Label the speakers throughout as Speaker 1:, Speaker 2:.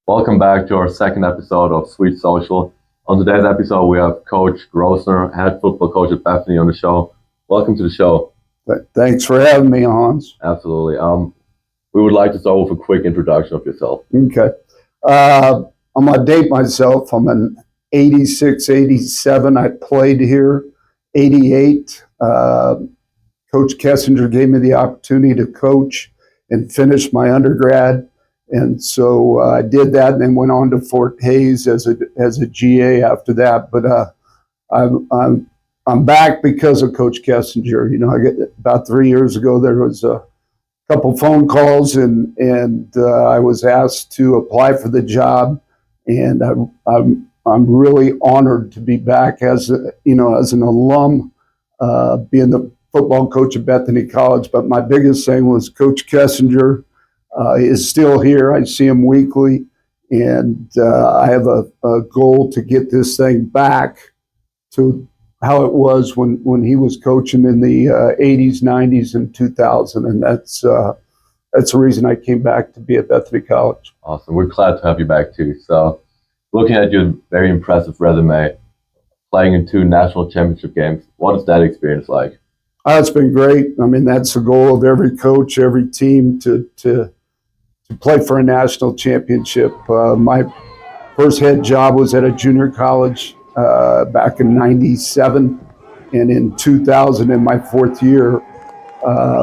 Speaker 1: Welcome back to our second episode of Sweet Social. On today's episode, we have Coach Grossner, head football coach at Bethany, on the show. Welcome to the show.
Speaker 2: Thanks for having me, Hans.
Speaker 1: Absolutely. We would like to start with a quick introduction of yourself.
Speaker 2: Okay. I'm going to date myself. I'm an 86, 87. I played here. 88. Coach Kessinger gave me the opportunity to coach and finish my undergrad. And so I did that and then went on to Fort Hays as a GA after that. But I'm back because of Coach Kessinger. You know, about 3 years ago, there was a couple phone calls and I was asked to apply for the job. And I'm really honored to be back as an alum, being the football coach at Bethany College. But my biggest thing was Coach Kessinger is still here. I see him weekly, and I have a goal to get this thing back to how it was when he was coaching in the 80s, 90s, and 2000. And that's the reason I came back to be at Bethany College.
Speaker 1: Awesome. We're glad to have you back too. So looking at your very impressive resume, playing in 2 national championship games, what is that experience like?
Speaker 2: It's been great. I mean, that's the goal of every coach, every team to play for a national championship. My first head job was at a junior college back in 97. And in 2000, in my 4th year,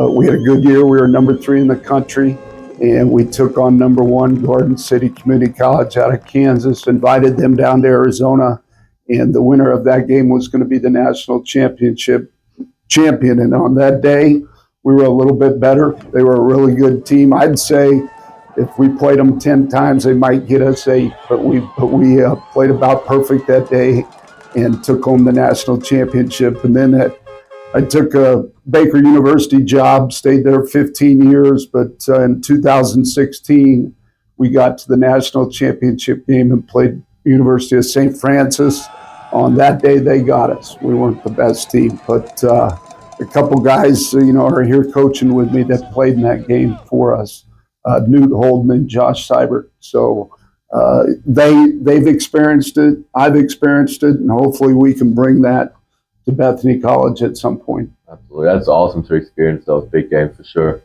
Speaker 2: we had a good year. We were number 3 in the country. And we took on number 1 Garden City Community College out of Kansas, invited them down to Arizona. And the winner of that game was going to be the national championship champion. And on that day, we were a little bit better. They were a really good team. I'd say if we played them 10 times, they might get us 8. But we played about perfect that day and took home the national championship. And then I took a Baker University job, stayed there 15 years. But in 2016, we got to the national championship game and played University of St. Francis. On that day, they got us. We weren't the best team, but a couple guys, are here coaching with me that played in that game for us. Newt Holden and Josh Seibert. So they've experienced it. I've experienced it, and hopefully we can bring that to Bethany College at some point.
Speaker 1: Absolutely. That's awesome to experience those big games for sure.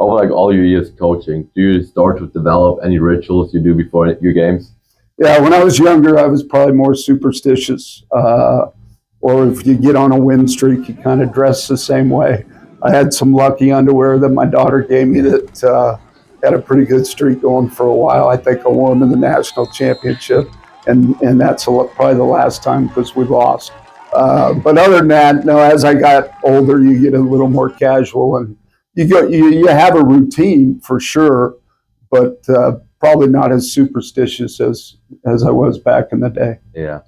Speaker 1: Over all your years coaching, do you start to develop any rituals you do before your games?
Speaker 2: Yeah, when I was younger, I was probably more superstitious. Or if you get on a win streak, you kind of dress the same way. I had some lucky underwear that my daughter gave me that had a pretty good streak going for a while. I think I wore them in the national championship, and that's probably the last time because we lost. But other than that, no. As I got older, you get a little more casual, and you have a routine for sure, but probably not as superstitious as I was back in the day.
Speaker 1: Yeah.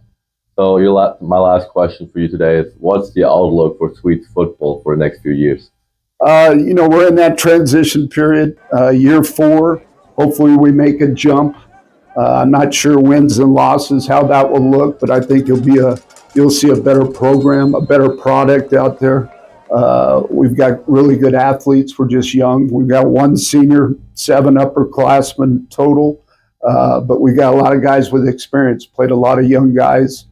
Speaker 1: So my last question for you today is, what's the outlook for Swede football for the next few years?
Speaker 2: We're in that transition period. Year 4, hopefully we make a jump. I'm not sure wins and losses, how that will look, but I think you'll see a better program, a better product out there. We've got really good athletes. We're just young. We've got 1 senior, 7 upperclassmen total, but we got a lot of guys with experience, played a lot of young guys.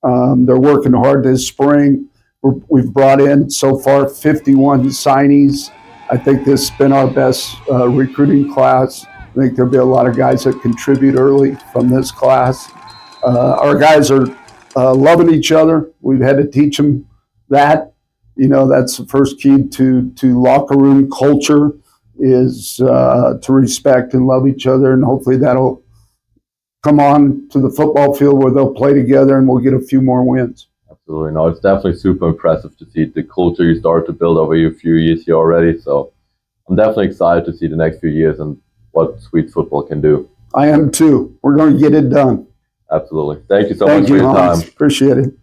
Speaker 2: They're working hard this spring. We've brought in so far 51 signees. I think this has been our best recruiting class. I think there'll be a lot of guys that contribute early from this class. Our guys are loving each other. We've had to teach them that. That's the first key to locker room culture is to respect and love each other. And hopefully that'll come on to the football field where they'll play together and we'll get a few more wins.
Speaker 1: Absolutely. No, it's definitely super impressive to see the culture you start to build over a few years here already. So I'm definitely excited to see the next few years and what Swede football can do.
Speaker 2: I am too. We're going to get it done.
Speaker 1: Absolutely. Thank you so much for your time.
Speaker 2: Appreciate it.